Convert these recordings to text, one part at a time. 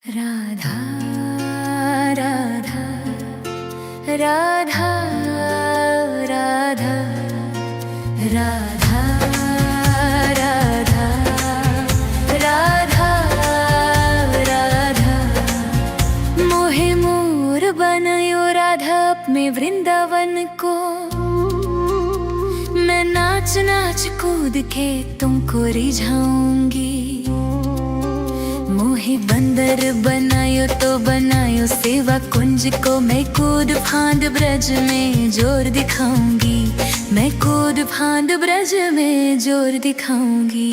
राधा राधा राधा राधा राधा राधा राधा राधा मोहे मोर बनायो राधा अपने वृंदावन को। मैं नाच नाच कूद के तुमको रिझाऊंगी। मोहे बंदर बनायो तो बनायो सेवा कुंज को। मैं कूद फांद ब्रज में जोर दिखाऊंगी। मैं कूद फांद ब्रज में जोर दिखाऊंगी।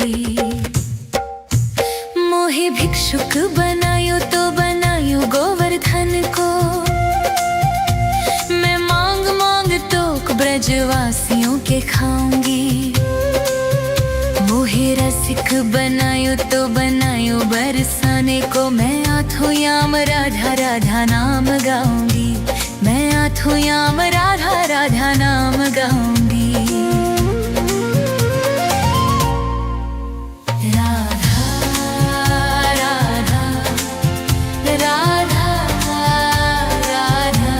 मोहे भिक्षुक बनायो तो बनायो गोवर्धन को। मैं मांग मांग तो ब्रजवासियों के खाऊंगी। मोहे रसिक बनायो तो बनायो बरसाने को। मैं आठों याम राधा राधा नाम गाऊंगी। मैं आठों याम राधा राधा नाम गाऊंगी। राधा राधा राधा राधा राधा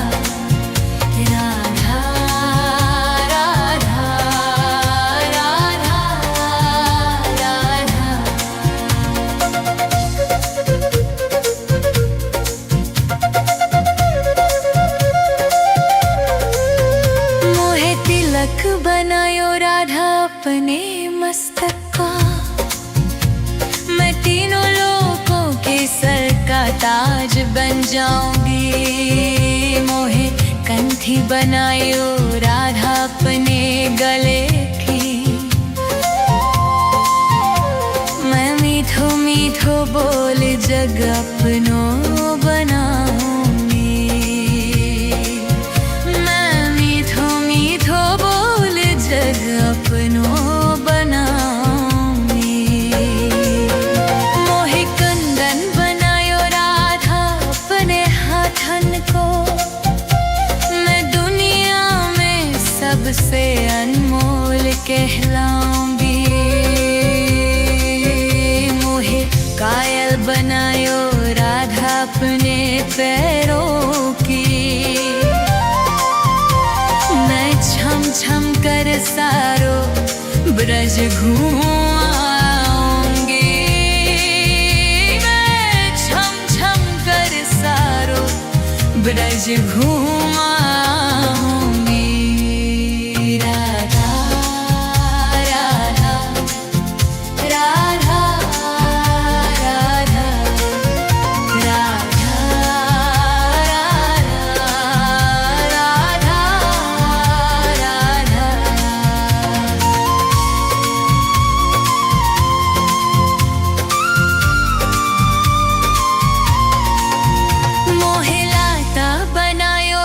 तिलक बनायो राधा अपने मस्तक का। मैं तीनों लोगों के सर का ताज बन जाऊंगी। मोहे कंठी बनायो राधा अपने गले की। मैं मीठो मीठो बोल जग अपनो बनाऊंगी। जग अपनो बनाऊंगी। मोहे कंदन बनायो राधा अपने हाथन को। मैं दुनिया में सबसे अनमोल कहलाऊंगी। मोहे कायल बनायो राधा अपने पैरों की। मैं छम छम कर सारो ब्रज घूमाऊंगी। मैं छम छम कर सारो ब्रज घूमाऊंगी। राधा राधा राधा राधा राधा मोहे लाता बनायो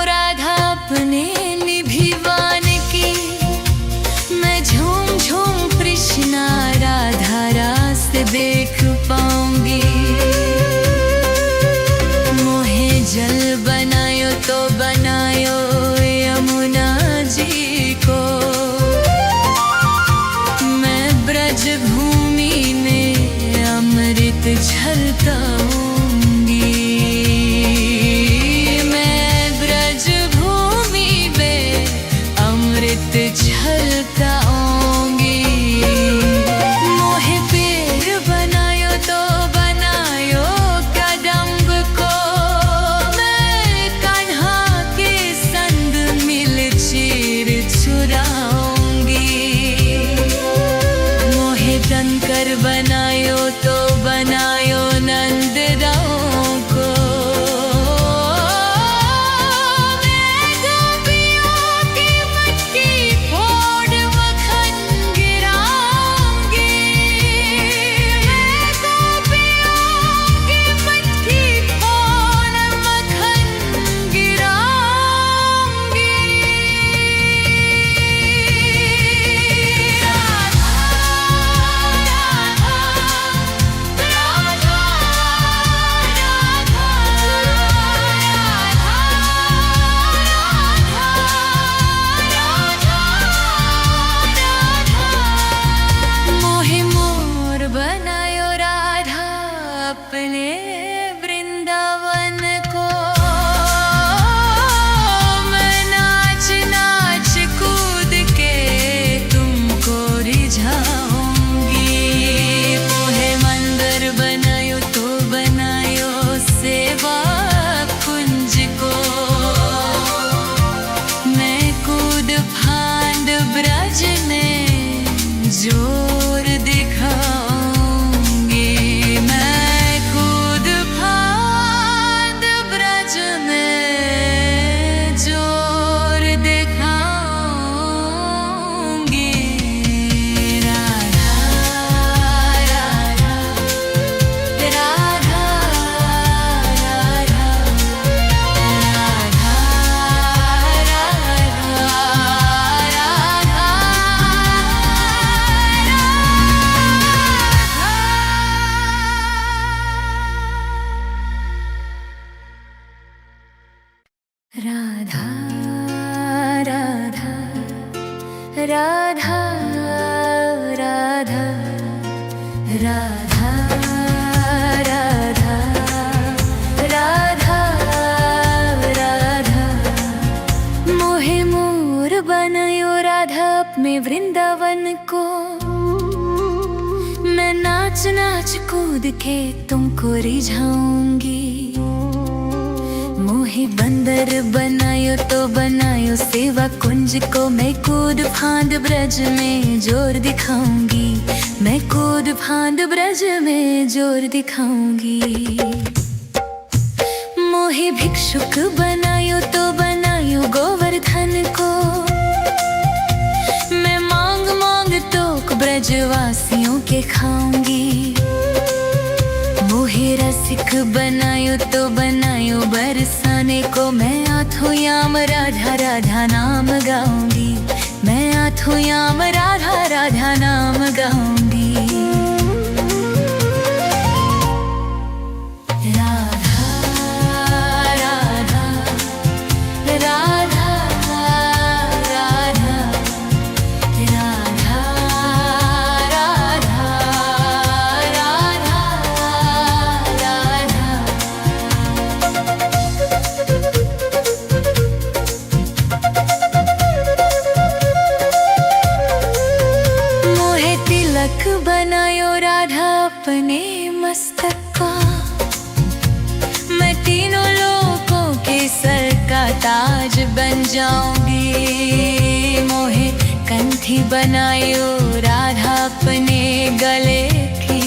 राधा राधा राधा राधा राधा राधा राधा राधा मोहे मोर बनायो राधा अपने वृंदावन को। मैं नाच नाच कूद के तुमको रिझाऊंगी। मोहे बंदर बनायो तो बनायो सेवा कुंज को। मैं कूद फांद ब्रज में जोर दिखाऊंगी। मैं कूद फांद ब्रज में जोर दिखाऊंगी। मोहे भिक्षुक बनायो तो बनायो गोवर्धन को। मैं मांग मांग तो ब्रजवासियों के खाऊंगी। मोहे रसिक बनायो तो बनायो बरसाने को। मैं आठों याम राधा राधा नाम गाऊंगी। मैं आठों याम राधा राधा नाम गाऊंगी। राधा राधा राधा राधा राधा बनायो राधा अपने मस्तक का। मैं तीनों लोगों के सर का ताज बन जाऊंगी। मोहे कंठी बनायो राधा अपने गले की।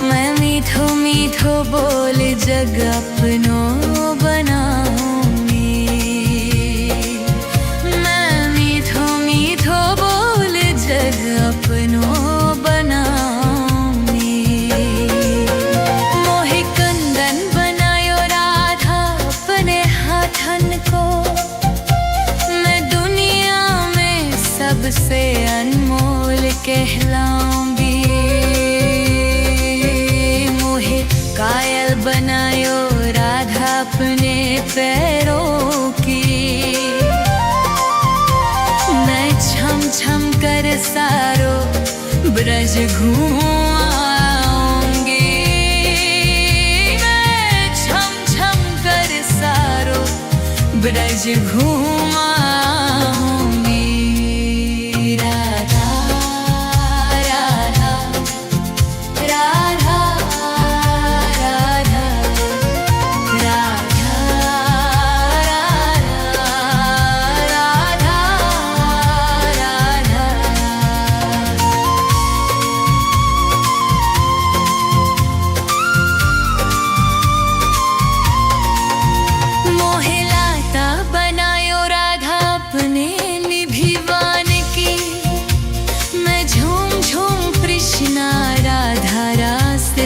मैं मीठो मीठो बोल जग अपनों बनाऊंगी। मैं मीठो मीठो बोल जग अपनों बनाऊंगी। मोहे कंदन बनायो राधा अपने हाथन को। मैं दुनिया में सबसे अनमोल कहलाऊंगी। मोहे कायल बनायो राधा अपने पैरों की। मैं छम छम कर सारो ब्रज घूमाऊंगी। मैं छम छम कर सारो ब्रज घूमाऊंगी। राधा राधा राधा राधा राधा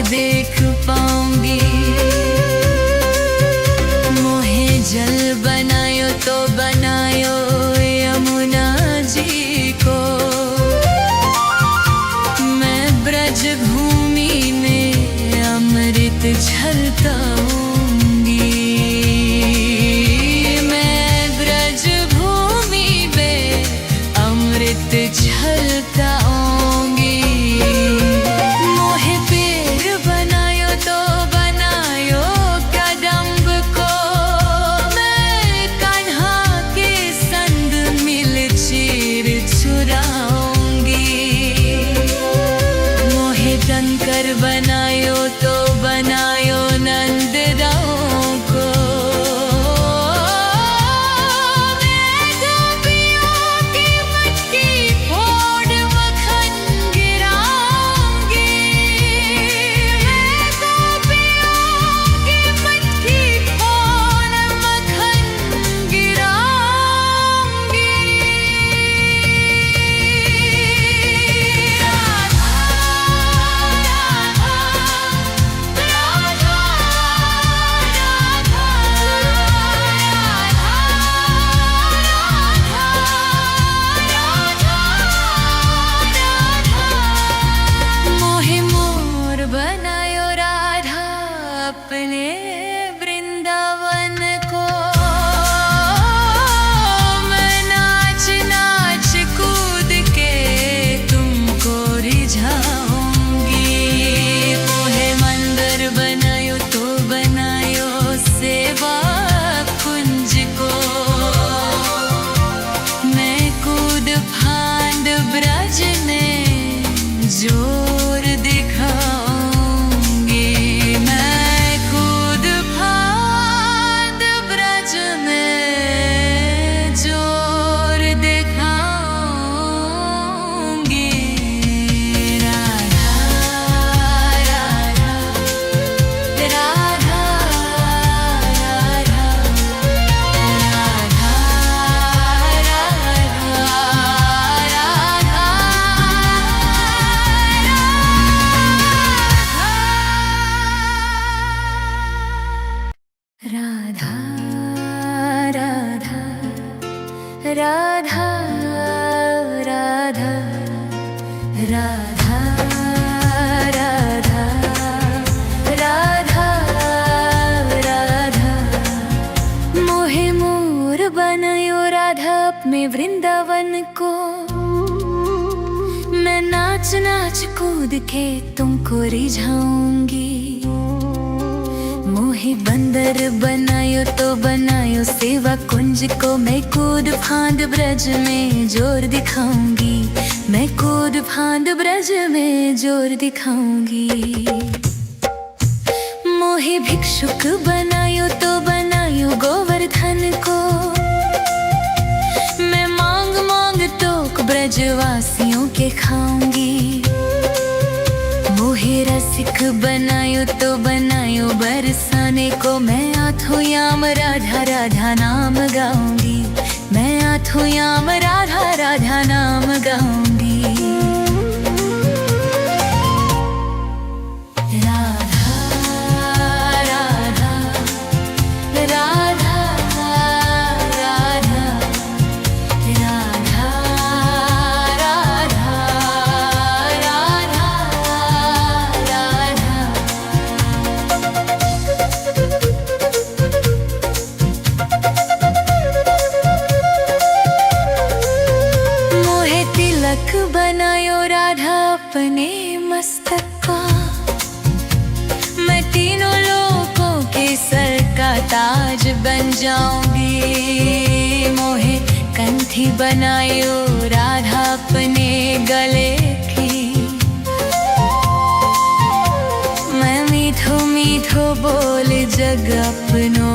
देख पाऊंगी। मोहे जल बनायो तो बनायो यमुना जी को। मैं ब्रज भूमि में अमृत झलकाऊंगी। मैं ब्रज भूमि में अमृत झलकाऊंगी। शंकर बनायो तो बनायो नंद राम को। मैं गोपियों की मटकी फोड़ मक्खन गिराऊंगी। मैं गोपियों की मटकी फोड़ मक्खन गिराऊंगी। राधा कूद के तुमको रिझाऊंगी। मोहे बंदर बनायो तो बनायो सेवा कुंज को, मैं कूद फांद ब्रज में जोर दिखाऊंगी। मैं कूद फांद ब्रज में जोर दिखाऊंगी। मोहे भिक्षुक बनायो तो बनायो गोवर्धन को, मैं मांग मांग तो ब्रजवासियों के खाऊंगी। मोहे रसिक बनायो तो बनायो बरसाने को, मैं आठों याम राधा राधा नाम गाऊंगी। मैं आठों याम राधा राधा नाम गाऊंगी। बनायो राधा अपने मस्तक का, मैं तीनों लोगों के सर का ताज बन जाऊंगी। मोहे कंठी बनायो राधा अपने गले की, मैं मीठो मीठो बोल जग अपनो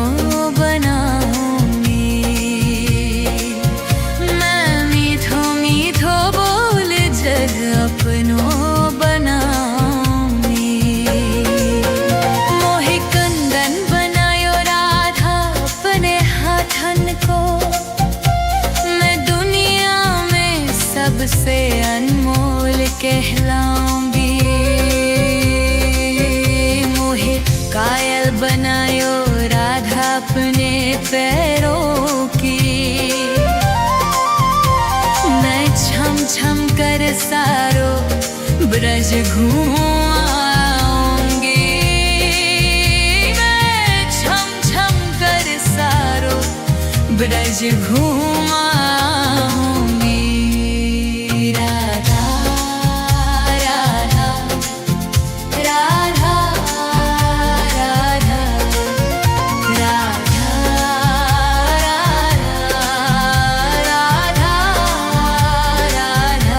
बनाऊंगी। मैं मीठो मीठो जग अपनो बनाऊंगी। मोहे कंदन बनायो राधा अपने हाथन को, मैं दुनिया में सबसे अनमोल कहलाऊंगी। मोहे कायल बनायो राधा अपने पैरों की, मैं छम छम कर सारो ब्रज घूमाऊंगी। मैं छम छम कर सारो ब्रज घूमाऊंगी। राधा राधा राधा राधा राधा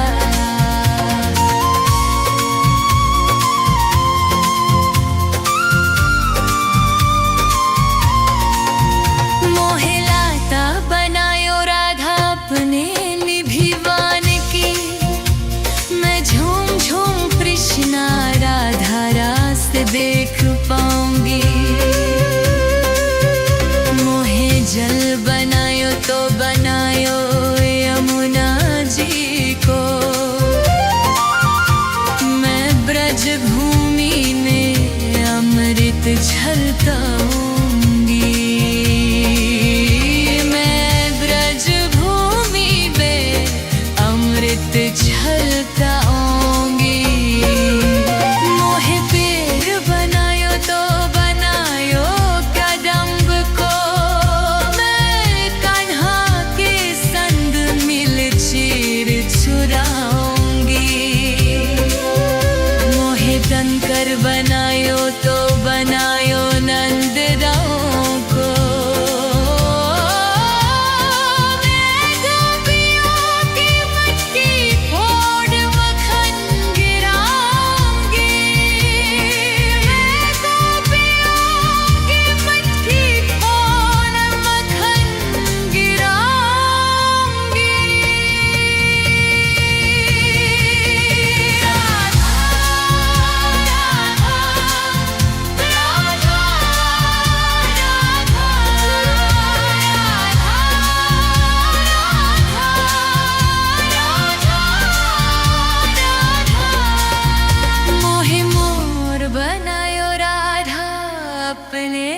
देख पाऊंगी। मोहे जल बनायो तो बनायो यमुना जी को, मैं ब्रज भूमि में अमृत छलकाऊंगी। मैं ब्रज भूमि में अमृत छलकाऊंगी। बनायो तो बनायो नंद राम को, मैं गोपियों की मटकी फोड़ मक्खन गिराऊंगी। मैं गोपियों की मटकी फोड़ मक्खन गिराऊंगी। बनायो राधा अपने